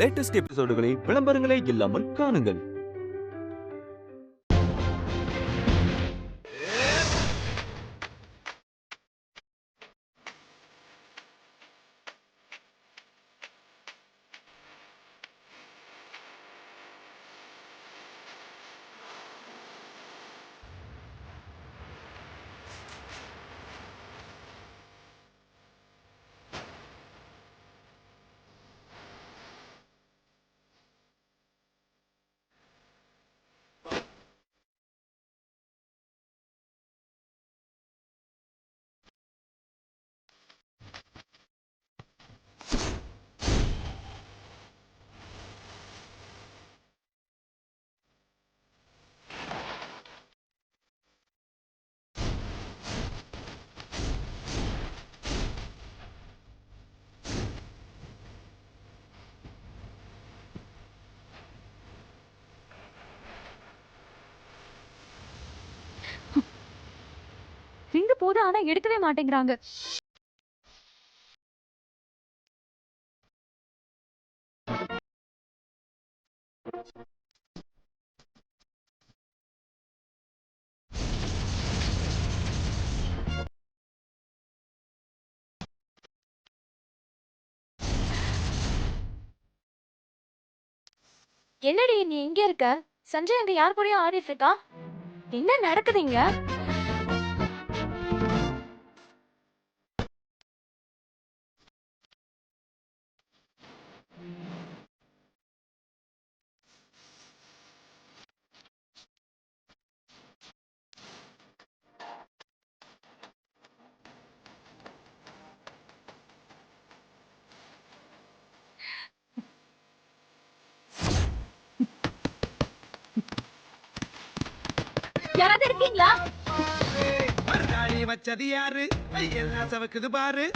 Latest எபிசோடுகளை விளம்பரங்களே இல்லாமல் காணுங்கள். Ring போது ஆனா எடுக்கவே மாட்டேங்கிறாங்க. என்னடி நீ எங்க இருக்க? சஞ்சய் அங்க யார் கூடயும் ஆடிட்டு இருக்கா? என்ன நடக்குதுங்க? யாராவது இருக்கீங்களா? மர்தாணி வச்சது யாரு? எல்லாம் சவக்குது பாரு.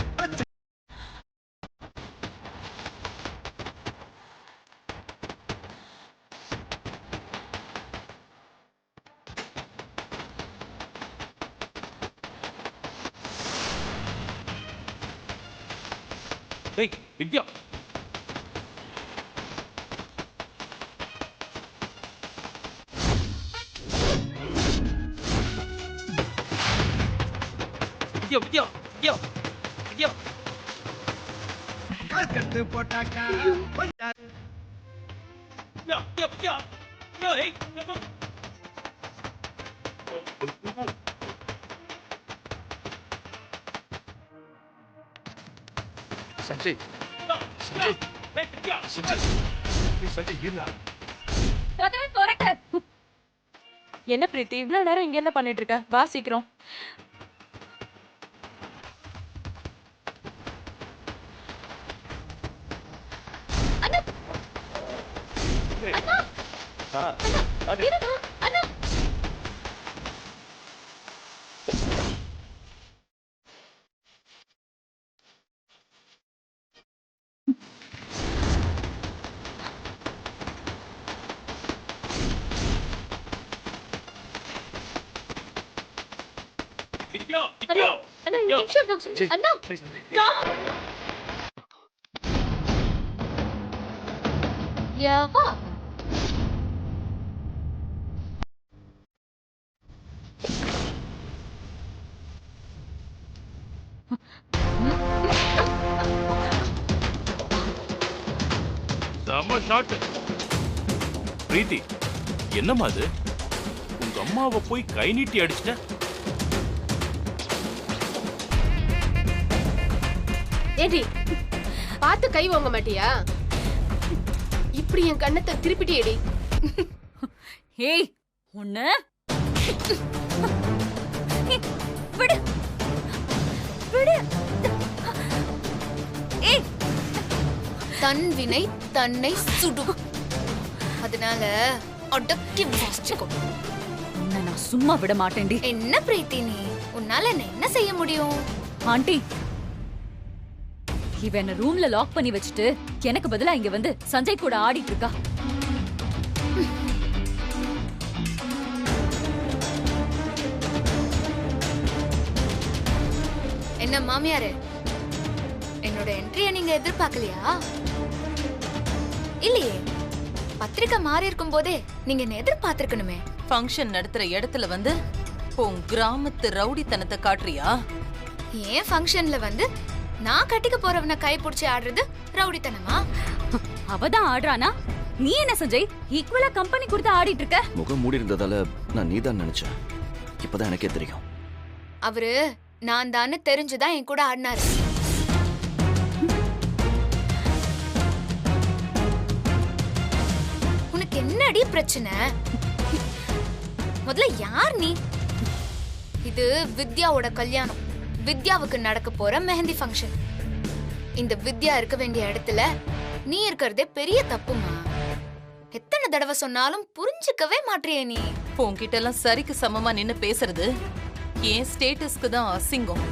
டேய் வித்யா, வித்யா வித்யா வித்யா வித்யா கட்டு போட்டாக்கா வித்யா வித்யா வித்யா வித்யா ஏய் சஞ்சய், சஞ்சய், ஏய் வித்யா சஞ்சய், சஞ்சய் இருடா. கதவை திறக்க. என்ன பிரீத்தி இவ்வளவு நேரம் இங்க என்ன பண்ணிட்டு இருக்க? வா சீக்கிரம். வித்யா வித்யா அண்ணா யவா செம ஷாட். பிரீத்தி, என்னம்மா அது? உங்க அம்மாவை போய் கை நீட்டி அடிச்சிட்ட. ஏடி பார்த்து கை வாங்க மாட்டியா? இப்படி என் கண்ணத்தை திருப்பிட்டியேடி. ஏய் உன்ன விடு விடு. ஏய் தன் வினை தன்னை சுடும். அதனால அடக்கி வாசிச்சுக்கோ. உன்னை நான் சும்மா விட மாட்டேன்டி. என்ன பிரீத்தி நீ? உன்னால என்ன செய்ய முடியும்? ஆண்டி, இவ என்ன ரூம்ல லாக் பண்ணி வச்சுட்டு எனக்கு பதிலா இங்க வந்து சஞ்சய் கூட ஆடிட்டு இருக்கா. என்ன மாமியாரே, என்னோட என்ட்ரியை நீங்க எதிர்பார்க்கலையா? இல்லையே, பத்திரிக்கை மாறி இருக்கும் போதே நீங்க என்ன எதிர்பார்த்திருக்கணுமே. ஃபங்க்ஷன் நடத்துற இடத்துல வந்து உன் கிராமத்து ரவுடித்தனத்தை காட்டுறியா? ஏன் ஃபங்க்ஷன்ல வந்து நான் கட்டிக்க போறவனை கை பிடிச்சி ஆடுறது ரவுடித்தனமா? அவதான் ஆடுறானா? நீ என்ன சஞ்சய் ஈக்குவலா கம்பெனி கொடுத்து ஆடிட்டு இருக்க? முகம் மூடி இருந்ததால நான் நீதான் நினைச்சேன். இப்பதான் எனக்கே தெரியும். அவரு நான் தான்னு தெரிஞ்சுதான் என் கூட ஆடினாரு. உனக்கு என்னடி பிரச்சனை? முதல்ல யார் நீ? இது வித்யாவோட கல்யாணம். வித்யாவுக்கு நடக்க போற மெஹந்தி ஃபங்க்ஷன். இந்த வித்யா இருக்க வேண்டிய இடத்துல நீ இருக்கிறதே பெரிய தப்புமா. எத்தனை தடவை சொன்னாலும் புரிஞ்சுக்கவே மாட்டியே நீ. உன்கிட்ட எல்லாம் சரிக்கு சமமா நின்னு பேசுறது என் ஸ்டேட்டஸ்க்கு தான் அசிங்கம்.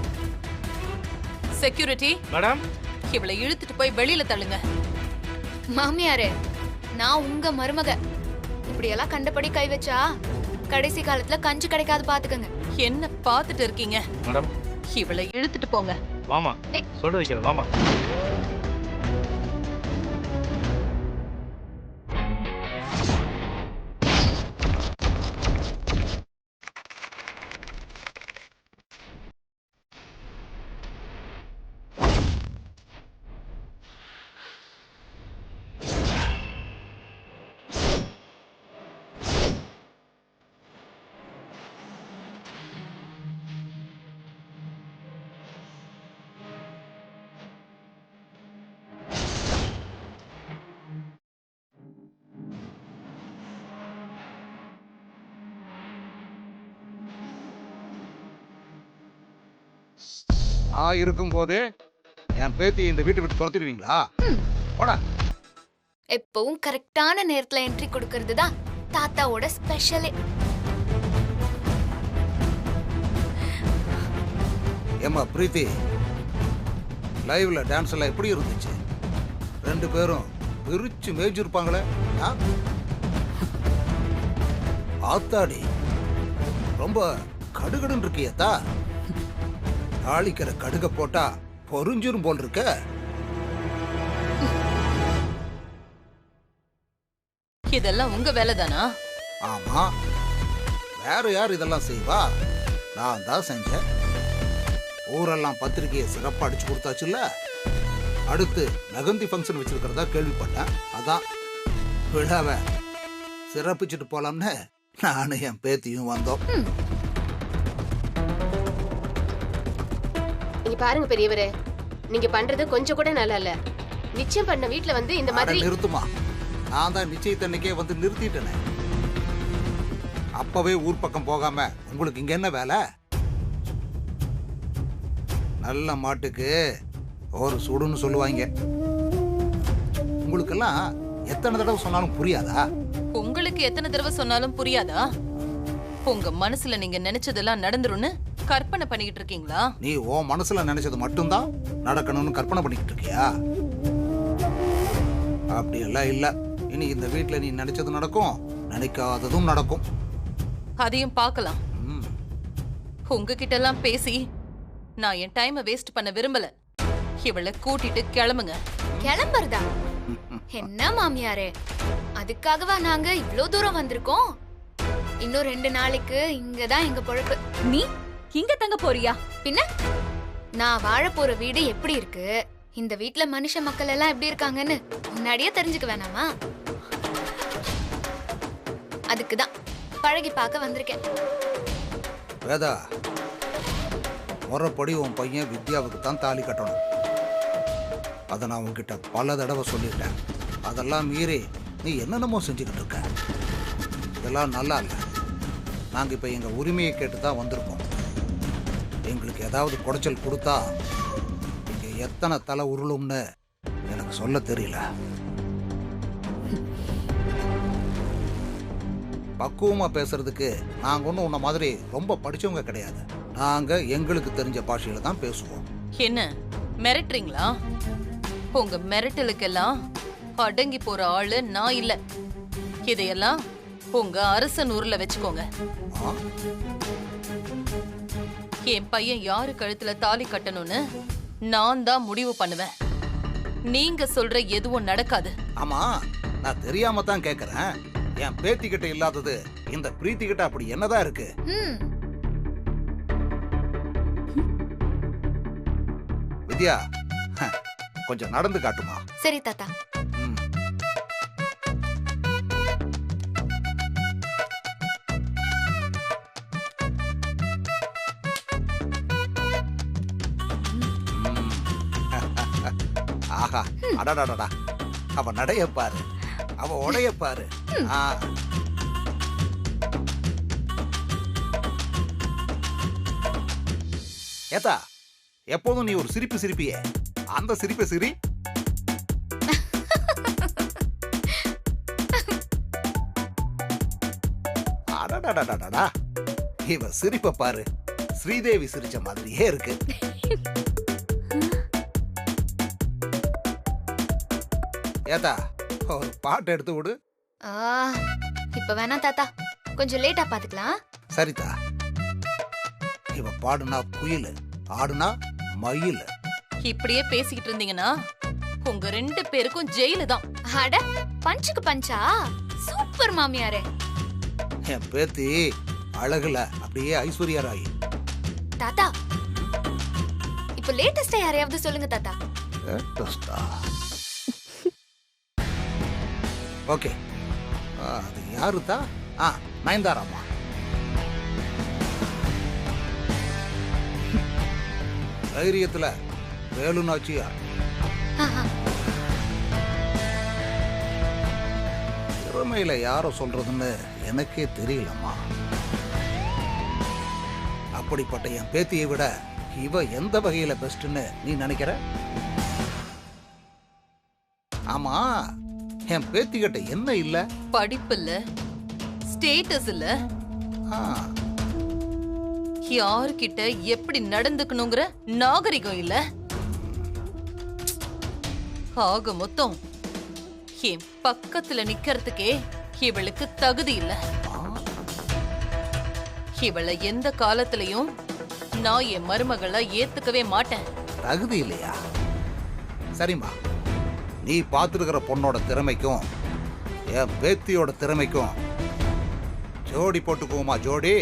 செக்யூரிட்டி மேடம், இவளை இழுத்துட்டு போய் வெளியில தள்ளுங்க. மாமியாரே, நான் உங்க மருமக. இப்படியெல்லாம் கண்டபடி கை வச்சா கடைசி காலத்துல கஞ்சி கிடைக்காது பாத்துக்கங்க. என்ன பாத்துட்டு இருக்கீங்க? மேடம் இவளை இழுத்துட்டு போங்க. வாமா, சொல்ல வைக்கிறேன் வாமா. இருக்கும் போது என் பேத்தி இந்த வீட்டை விட்டு துரத்திடுவீங்களா? போடா. எப்பவும் கரெக்டான நேரத்துல என்ட்ரி கொடுக்கறது தான் தாத்தாவோட ஸ்பெஷலே. ஏமா பிரீத்தி, லைவ்ல டான்ஸ் எல்லாம் எப்படி இருந்துச்சு? ரெண்டு பேரும் பிரிச்சு மேய்ச்சிருப்பாங்களே. ஆத்தாடி, ரொம்ப கடுகடுன்னு இருக்கியத்தா. தாளிக்கிற கடுக போட்டா பொறிஞ்சிரும் போல் இருக்க. இதெல்லாம் உங்க வேலை தானா? ஆமா, வேற யார் இதெல்லாம் செய்வா? நான் தான் செஞ்சேன். ஊரெல்லாம் பத்திரிகையை சிறப்பா அடிச்சு கொடுத்தாச்சுல்ல. அடுத்து நகந்தி ஃபங்க்ஷன் வச்சிருக்கிறதா கேள்விப்பட்டேன். அதான் விழாவை சிறப்பிச்சுட்டு போலாம்னு நானும் என் பேத்தியும் வந்தோம். இங்க பாருங்க பெரியவரே, நீங்க பண்றது கொஞ்சம் கூட நல்லா இல்ல. நிச்சயம் பண்ண வீட்ல வந்து இந்த மாதிரி நிறுத்துமா. நான் தான் நிச்சயத்தன்னைக்கே வந்து நிறுத்திட்டேனே. அப்பவே ஊர் பக்கம் போகாம உங்களுக்கு இங்க என்ன வேலை? நல்ல மாட்டுக்கு ஒரு சுடுன்னு சொல்லுவாங்க. உங்களுக்கெல்லாம் எத்தனை தடவை சொன்னாலும் புரியாதா? உங்களுக்கு எத்தனை தடவை சொன்னாலும் புரியாதா? உங்க மனசுல நீங்க நினைச்சதெல்லாம் நடந்துரும்னு கற்பனை பண்ணிக்கிட்டு இருக்கீங்களா? நீ உன் மனசுல நினைச்சது மட்டும்தான் நடக்கணும்னு கற்பனை பண்ணிக்கிட்டு இருக்கியா? அப்படி எல்லாம் இல்ல. இனி இந்த வீட்டுல நீ நினைச்சது நடக்கும், நினைக்காததும் நடக்கும். அதையும் பார்க்கலாம். உங்ககிட்ட எல்லாம் பேசி நான் என் டைமை வேஸ்ட் பண்ண விரும்பல. இவளை கூட்டிட்டு கிளம்புங்க. கிளம்புறதா? என்ன மாமியாரே, அதுக்காகவா நாங்க இவ்ளோ தூரம் வந்திருக்கோம்? இன்னும் 2 நாளைக்கு இங்கதான் எங்க பொழப்பு. நீ இங்க தங்க போறியா? பின்ன நான் வாழ போற வீடு எப்படி இருக்கு, இந்த வீட்ல மனுஷ மக்கள் எல்லாம் எப்படி இருக்காங்கன்னு முன்னாடியே தெரிஞ்சுக்க வேணாமா? அதுக்குதான் பழகி பார்க்க வந்திருக்கேன். வேதா, முறைப்படி உன் பையன் வித்யாவுக்கு தான் தாலி கட்டணும். அதை நான் உன்கிட்ட பல தடவை சொல்லிட்டேன். அதெல்லாம் மீறி நீ என்னென்னமோ செஞ்சுக்கிட்டு இருக்க. இதெல்லாம் நல்லா இல்லை. நாங்கள் இப்போ எங்கள் உரிமையை கேட்டு தான் வந்திருக்கோம். எங்களுக்கு ஏதாவது குடைச்சல் கொடுத்தா இங்கே எத்தனை தலை உருளும்னு எனக்கு சொல்ல தெரியல. பக்குவமா பேசுறதுக்கு நாங்க ஒன்றும் உன்ன மாதிரி ரொம்ப படிச்சவங்க கிடையாது. நாங்க எங்களுக்கு தெரிஞ்ச பாஷையில தான் பேசுவோம். என்ன மிரட்டுறீங்களா? உங்க மிரட்டலுக்கெல்லாம் அடங்கி போற ஆளு நான் இல்ல. இதையெல்லாம் உங்க அரசன் ஊர்ல வச்சுக்கோங்க. என் பையன் யாரு கழுத்துல தாலி கட்டணும்னு நான் தான் முடிவு பண்ணுவேன். நீங்க சொல்ற எதுவும் நடக்காது. ஆமா, நான் தெரியாம தான் கேக்குறேன். என் பேத்தி கிட்ட இல்லாதது இந்த பிரீத்தி கிட்ட அப்படி என்னதான் இருக்கு? வித்யா, கொஞ்சம் நடந்து காட்டுமா? சரி தாத்தா. ம். ஆஹா, அடடடடா, அவ நடைய பாரு, அவ உடைய பாரு. ஆ. ஏத்தா, எப்போதும் நீ ஒரு சிரிப்பு சிரிப்பியே, அந்த சிரிப்பை சிரி. அடடடடடா, இவ சிரிப்பை பாரு, ஸ்ரீதேவி சிரிச்ச மாதிரியே இருக்கு. ஏத்தா, ஒரு பாட்டு எடுத்து விடு. இப்ப வேணா தாத்தா, கொஞ்சம் லேட்டா பாத்துக்கலாம். சரிதா. இவ பாடுனா குயில், ஆடுனா மயில். இப்படியே பேசிக்கிட்டு இருந்தீங்கன்னா உங்க 2 பேருக்கும் ஜெயிலு தான். அட, பஞ்சுக்கு பஞ்சா? சூப்பர் மாமியாரே. என் பேத்தி அழகுல அப்படியே ஐஸ்வர்யா ராய். தாத்தா, இப்ப லேட்டஸ்டா யாரையாவது சொல்லுங்க தாத்தா. லேட்டஸ்டா? ஓகே, அது யாருதா? நயன்தாராமா. தைரியத்துல வேலு நாச்சியார். திறமையில யார சொல்றதுன்னு எனக்கே தெரியலம்மா. அப்படிப்பட்ட என் பேத்தியை விட இவ எந்த வகையில பெஸ்ட்னு நீ நினைக்கிற? ஆமா, என் பேத்தி கிட்ட என்ன இல்ல? படிப்பு இல்ல, ஸ்டேட்டஸ் இல்ல, ஆ, யாருக்கிட்ட எப்படி நடந்துக்கணுங்கிற நாகரிகம் இல்ல. ஆக மொத்தம் என் பக்கத்துல நிக்கிறதுக்கே இவளுக்கு தகுதி இல்ல. இவளை எந்த காலத்திலையும் நான் என் மருமகளை ஏத்துக்கவே மாட்டேன். தகுதி இல்லையா? சரிம்மா, நீ பார்த்துருக்கிற பொண்ணோட திறமைக்கும் என் பேத்தியோட திறமைக்கும் ஜோடி போட்டுக்குவோமா? ஜோடி.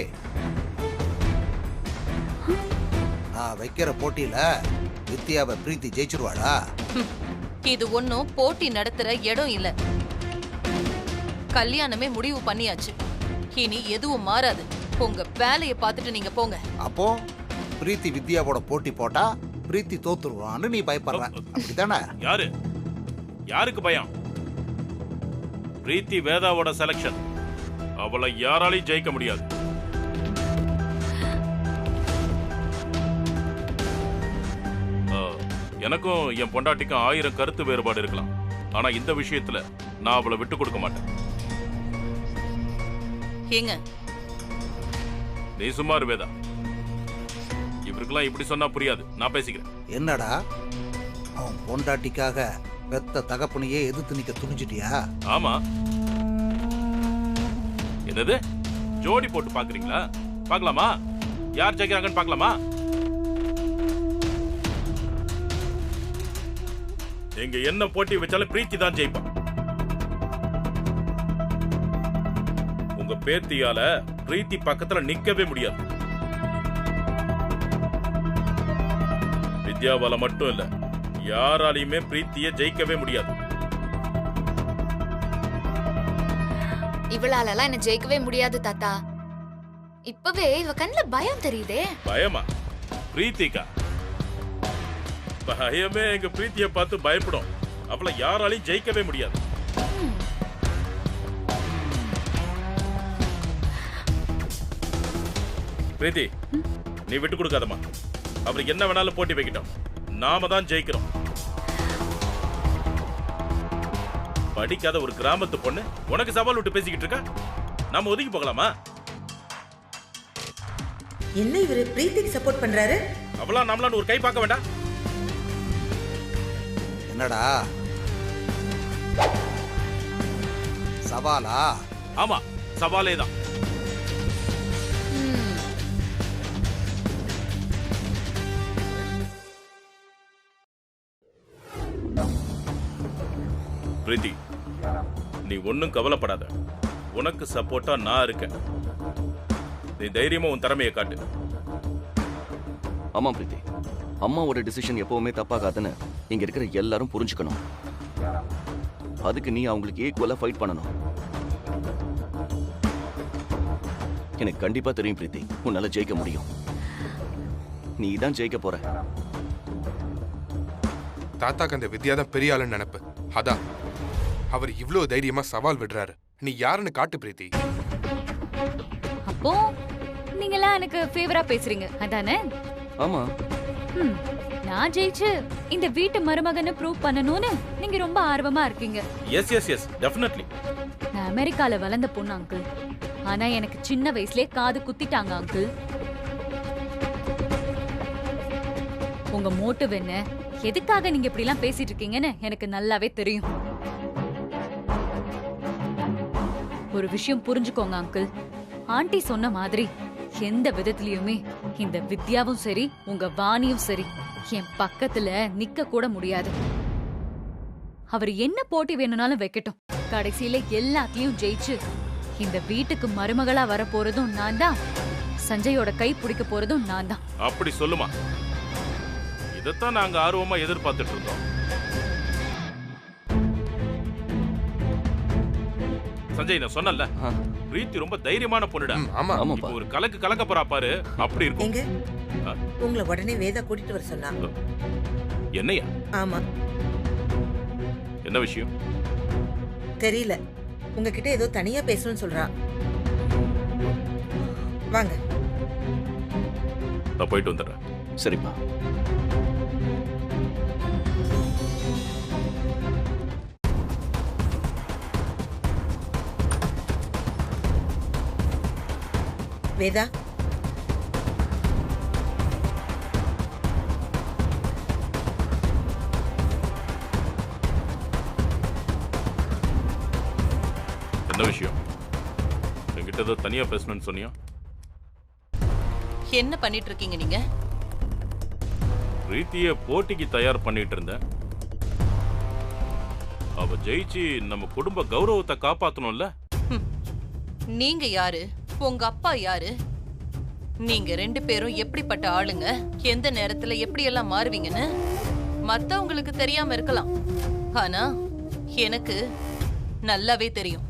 நான் வைக்கிற போட்டியில வித்யாவை பிரீத்தி ஜெயிச்சிருவாளா? இது ஒன்னும் போட்டி நடத்துற இடம் இல்ல. கல்யாணமே முடிவு பண்ணியாச்சு. இனி எதுவும் மாறாது. உங்க வேலையை பார்த்துட்டு நீங்க போங்க. அப்போ பிரீத்தி வித்யாவோட போட்டி போட்டா பிரீத்தி தோத்துருவான்னு நீ பயப்படுற, அப்படித்தானே? யாருக்கு பயம்? பிரீத்தி வேதாவோட செலக்ஷன். அவளை யாராலையும் ஜெயிக்க முடியாது. எனக்கும் என் பொண்டாட்டிக்கும் 1000 கருத்து வேறுபாடு இருக்கலாம். ஆனா இந்த விஷயத்துல நான் அவளை விட்டு கொடுக்க மாட்டேன். ஏங்க, நீ சும்மா இரு வேதா. இவருக்கெல்லாம் இப்படி சொன்னா புரியாது. நான் பேசிக்கிறேன். என்னடா, அவன் பொண்டாட்டிக்காக பெத்த தகப்பனையே எதிர்த்து நிக்க துணிஞ்சிட்டியா? ஆமா. என்னது, ஜோடி போட்டு பாக்குறீங்களா? பார்க்கலாமா? யார் ஜெயிக்கிறாங்கன்னு பார்க்கலாமா? எங்க என்ன போட்டி வச்சாலும் பிரீத்தி தான் ஜெயிப்பான். உங்க பேத்தியால பிரீத்தி பக்கத்துல நிக்கவே முடியாது. வித்யாவால மட்டும் இல்ல, யாராலையுமே பிரீத்திய ஜெயிக்கவே முடியாது. இவளாலலாம் என்ன ஜெயிக்கவே முடியாது தாத்தா. இப்பவே இவ கண்ணுல பயம் தெரியுதே. பயமா? பிரீத்திகா? பயமே எங்க பிரீத்திய பார்த்து பயப்படும். அவளை யாராலையும் ஜெயிக்கவே முடியாது. பிரீத்தி, நீ விட்டு கொடுக்காதமா. அவர் என்ன வேணாலும் போட்டி வைக்கிட்டோம். நாம தான் ஜெயிக்கிறோம். படிக்காத ஒரு கிராமத்து பொண்ணு உனக்கு சவால் விட்டு பேசிக்கிட்டு இருக்கா? நாம ஒதுங்கி போகலாமா? என்ன இவரு பிரீத்திக்கு சப்போர்ட் பண்றாரு? அவளா நம்மளான்னு ஒரு கை பார்க்க வேண்டாம்? என்னடா சவாலா? ஆமா, சவாலே தான். பிரீத்தி, நீ ஒன்னும் கவலைப்படாத, உனக்கு சப்போர்ட்டா நான் இருக்கேன். நீ தைரியமா உன் திறமையை காட்டு. ஆமா பிரீத்தி, அம்மாவோட டிசிஷன் எப்பவுமே தப்பாகாதுன்னு இங்க இருக்கிற எல்லாரும் புரிஞ்சுக்கணும். அதுக்கு நீ அவங்களுக்கு ஈக்குவலா ஃபைட் பண்ணணும். எனக்கு கண்டிப்பா தெரியும் பிரீத்தி, உன்னால ஜெயிக்க முடியும். நீ தான் ஜெயிக்க போற. தாத்தாக்கு அந்த வித்யா தான் பெரிய ஆளுன்னு நினைப்பு. அதான் அவர் இவ்வளவு தைரியமா சவால் விடுறாரு. நீ யாருன்னு காட்டு பிரீத்தி. அப்போ நீங்களாம் எனக்கு ஃபேவரா பேசுறீங்க அதானே? ஆமா. நான் ஜெயிச்சு இந்த வீட்டு மருமகனை ப்ரூவ் பண்ணணும்னு நீங்க ரொம்ப ஆர்வமா இருக்கீங்க. Yes yes yes, definitely. நான் அமெரிக்கால வளர்ந்த பொண்ணு அங்கிள். ஆனா எனக்கு சின்ன வயசுலயே காது குத்திட்டாங்க அங்கிள். உங்க மோட்டிவ் என்ன, எதுக்காக நீங்க இப்படி எல்லாம் பேசிட்டு இருக்கீங்கன்னு எனக்கு நல்லாவே தெரியும். ஒரு விஷயம் புரிஞ்சுக்கோங்க அங்கிள். ஆண்டி சொன்ன மாதிரி எந்த விதத்திலயுமே இந்த வித்யாவும் சரி உங்க வாணியும் சரி என் பக்கத்துல நிக்க கூட முடியாது. அவர் என்ன போட்டி வேணும்னாலும் வைக்கட்டும், கடைசியில எல்லாத்தையும் ஜெயிச்சு இந்த வீட்டுக்கு மருமகளா வர போறதும் நான் தான், சஞ்சயோட கை பிடிக்க போறதும் நான் தான். அப்படி சொல்லுமா, இதைத்தான் நாங்க ஆர்வமா எதிர்பார்த்துட்டு இருந்தோம். சஞ்சய், நான் சொன்னல, பிரீத்தி ரொம்ப தைரியமான பொண்ணுடா. ஆமா ஆமா. இப்போ ஒரு கலக்கு கலக்க போறா பாரு, அப்படி இருக்கும். எங்க உங்களை உடனே வேதா கூட்டிட்டு வர சொன்னா. என்னையா? ஆமா. என்ன விஷயம் தெரியல, உங்ககிட்ட ஏதோ தனியா பேசணும்னு சொல்றா. வாங்க. நான் போயிட்டு வந்துடுறேன். சரிப்பா. வேதா, என்ன விஷயம்? என்கிட்ட ஏதோ தனியா பேசணும்னு சொன்னியா? என்ன பண்ணிட்டு இருக்கீங்க நீங்க? பிரீத்திய போட்டிக்கு தயார் பண்ணிட்டு இருந்தேன். அவ ஜெயிச்சு நம்ம குடும்ப கௌரவத்தை காப்பாத்தணும்ல. நீங்க யாரு, உங்க அப்பா யாரு, நீங்க ரெண்டு பேரும் எப்படிப்பட்ட ஆளுங்க, எந்த நேரத்துல எப்படி எல்லாம் மாறுவீங்கன்னு மத்தவங்களுக்கு தெரியாம இருக்கலாம். ஆனா எனக்கு நல்லாவே தெரியும்.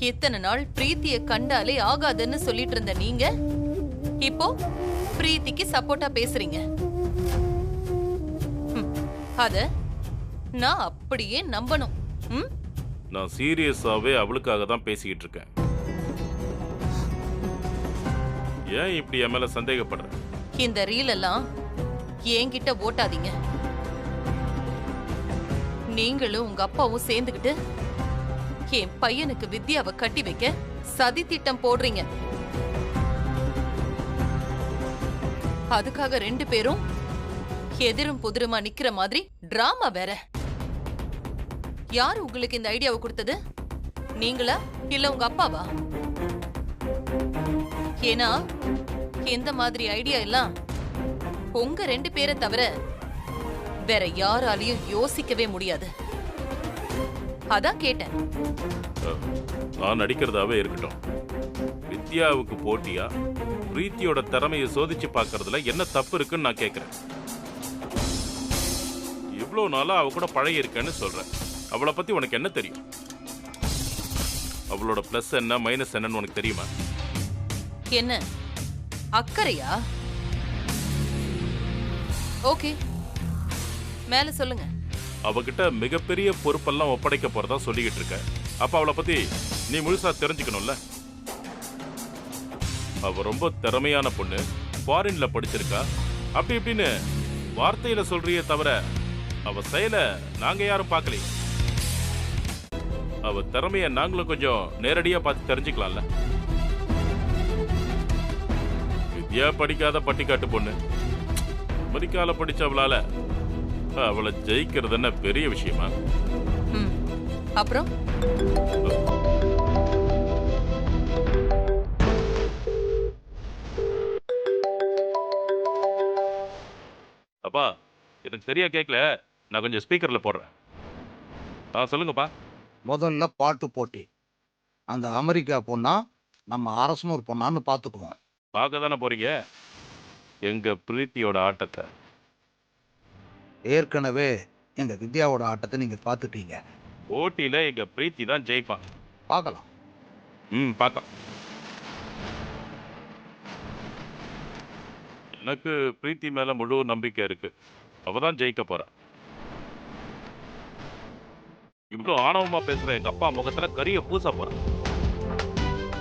இத்தனை நாள் பிரீத்திய கண்டாலே ஆகாதுன்னு சொல்லிட்டு இருந்த நீங்க இப்போ பிரீத்திக்கு சப்போர்ட்டா பேசுறீங்க. அத நான் அப்படியே நம்பணும். நான் சீரியஸாவே அவளுக்காக தான் பேசிக்கிட்டு இருக்கேன். ஏன் இப்படி என் மேல சந்தேகப்படுற? இந்த ரீல் எல்லாம் என்கிட்ட ஓட்டாதீங்க. நீங்களும் உங்க அப்பாவும் சேர்ந்துகிட்டு என் பையனுக்கு வித்யாவை கட்டி வைக்க சதி திட்டம் போடுறீங்க. அதுக்காக ரெண்டு பேரும் எதிரும் புதிருமா நிக்கிற மாதிரி டிராமா வேற. யாரு உங்களுக்கு இந்த ஐடியாவை கொடுத்தது? நீங்களா இல்ல உங்க அப்பாவா? ஏன்னா இந்த மாதிரி ஐடியா எல்லாம் உங்க ரெண்டு பேரை தவிர வேற யாராலையும் யோசிக்கவே முடியாது. அதான் கேட்டேன். நான் நடிக்கிறதாவே இருக்கட்டும். வித்யாவுக்கு போட்டியா பிரீத்தியோட திறமையை சோதிச்சு பார்க்கறதுல என்ன தப்பு இருக்குன்னு நான் கேட்கிறேன். இவ்வளவு நாளா அவ கூட பழகி இருக்கேன்னு சொல்றேன். அவளை பத்தி உனக்கு என்ன தெரியும்? அவளோட பிளஸ் என்ன மைனஸ் என்னன்னு உனக்கு தெரியுமா? என்ன அக்கறையா? ஓகே, மேல சொல்லுங்க. அவகிட்ட மிகப்பெரிய பொறுப்பெல்லாம் ஒப்படைக்க போறதா சொல்லிக்கிட்டு இருக்க. அப்ப அவளை பத்தி நீ முழுசா தெரிஞ்சுக்கணும்ல. அவ ரொம்ப திறமையான பொண்ணு, ஃபாரின்ல படிச்சிருக்கா, அப்படி இப்படின்னு வார்த்தையில சொல்றியே தவிர அவ செயல நாங்க யாரும் பார்க்கலையே. அவ திறமைய நாங்களும் கொஞ்சம் நேரடியா பார்த்து தெரிஞ்சுக்கலாம்ல. வித்யா படிக்காத பட்டிக்காட்டு பொண்ணு, அமெரிக்கால படிச்சவளால அவளை ஜெயிக்கிறது என்ன பெரிய விஷயமா? அப்புறம் அப்பா, எனக்கு சரியா கேட்கல, நான் கொஞ்சம் ஸ்பீக்கர்ல போடுறேன். சொல்லுங்கப்பா. முதல்ல பாட்டு போட்டி. அந்த அமெரிக்கா பொண்ணா நம்ம அரசனூர் பொண்ணான்னு பார்த்துக்குவோம். பார்க்க தானே போறீங்க எங்க பிரீத்தியோட ஆட்டத்தை. ஏற்கனவே எங்க வித்யாவோட ஆட்டத்தை நீங்க பார்த்துட்டீங்க. போட்டியில எங்க பிரீத்தி தான் ஜெயிப்பான். பார்க்கலாம். பார்க்கலாம். எனக்கு பிரீத்தி மேல முழு நம்பிக்கை இருக்கு. அவ தான் ஜெயிக்க போறா. இவ்வளோ ஆணவமா பேசுற எங்க அப்பா முகத்துல கரிய பூச போறான்.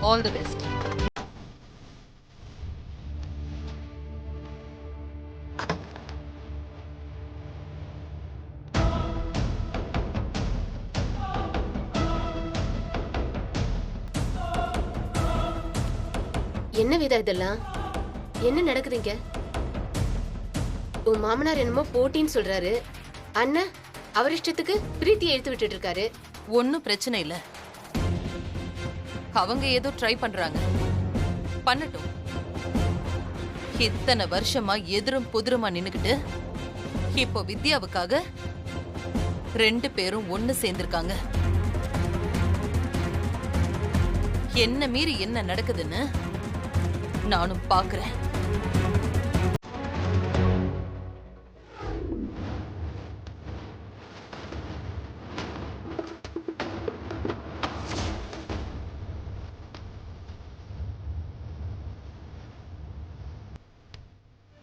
All the best. என்ன விதா இதெல்லாம்? என்ன நடக்குதுங்க? உன் மாமனார் என்னமோ போட்டின்னு சொல்றாரு. அண்ணன் அவர் இஷ்டத்துக்கு பிரீத்தியை எடுத்து விட்டுட்டு இருக்காரு. ஒன்னும் பிரச்சனை இல்ல. அவங்க ஏதோ ட்ரை பண்றாங்க, பண்ணட்டும். இத்தனை வருஷமா எதிரும் புதிருமா நின்னுக்கிட்டு இப்போ வித்யாவுக்காக 2 பேரும் ஒண்ணு சேர்ந்திருக்காங்க. என்ன மீறி என்ன நடக்குதுன்னு நானும் பாக்குறேன்.